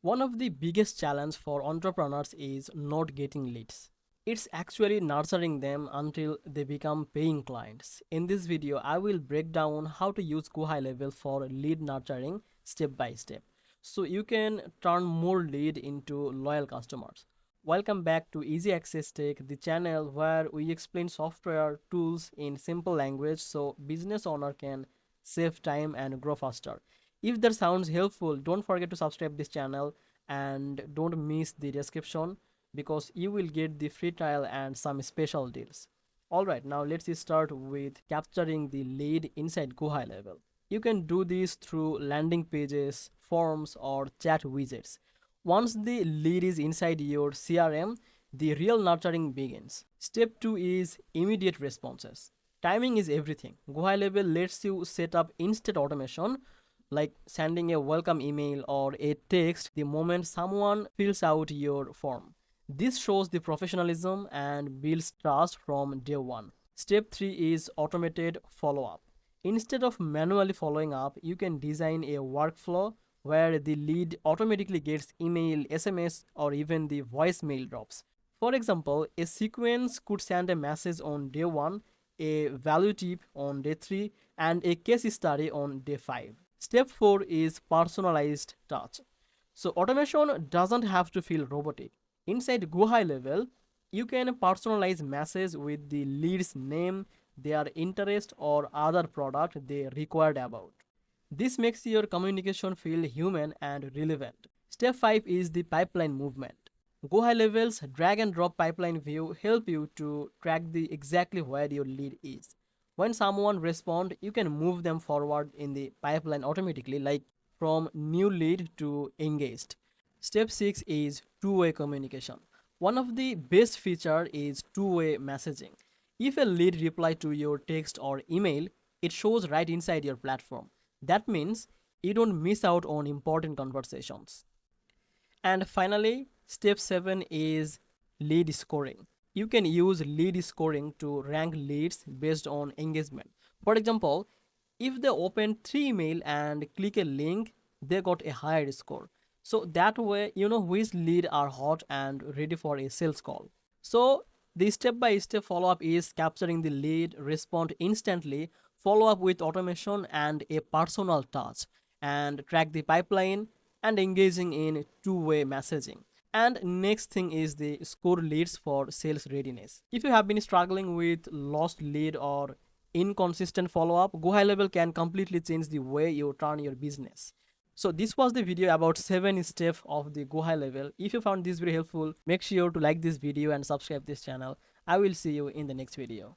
One of the biggest challenges for entrepreneurs is not getting leads. It's actually nurturing them until they become paying clients. In this video, I will break down how to use GoHighLevel for lead nurturing step by step, so you can turn more lead into loyal customers. Welcome back to Easy Access Tech, the channel where we explain software tools in simple language so business owner can save time and grow faster. If that sounds helpful, don't forget to subscribe this channel and don't miss the description because you will get the free trial and some special deals. Alright, now let's start with capturing the lead inside GoHighLevel. You can do this through landing pages, forms, or chat widgets. Once the lead is inside your CRM, the real nurturing begins. Step 2 is immediate responses. Timing is everything. GoHighLevel lets you set up instant automation like sending a welcome email or a text the moment someone fills out your form. This shows the professionalism and builds trust from day one. Step 3 is automated follow up. Instead of manually following up, you can design a workflow where the lead automatically gets email, SMS, or even the voicemail drops. For example, a sequence could send a message on day 1, a value tip on day 3, and a case study on day 5. Step 4 is personalized touch. So automation doesn't have to feel robotic. Inside GoHighLevel, you can personalize message with the lead's name, their interest, or other product they required about. This makes your communication feel human and relevant. Step 5 is the pipeline movement. GoHighLevel's drag and drop pipeline view help you to track the exactly where your lead is. When someone responds, you can move them forward in the pipeline automatically, like from new lead to engaged. Step 6 is two-way communication. One of the best feature is two-way messaging. If a lead reply to your text or email, it shows right inside your platform. That means you don't miss out on important conversations. And finally, step 7 is lead scoring. You can use lead scoring to rank leads based on engagement. For example, if they open 3 email and click a link, they got a higher score. So that way, you know which lead are hot and ready for a sales call. So the step-by-step follow-up is capturing the lead, respond instantly, follow up with automation and a personal touch, and track the pipeline and engaging in two-way messaging. And next thing is the score leads for sales readiness. If you have been struggling with lost lead or inconsistent follow-up, GoHighLevel can completely change the way you run your business. So this was the video about 7 steps of the GoHighLevel. If you found this very helpful, make sure to like this video and subscribe this channel. I will see you in the next video.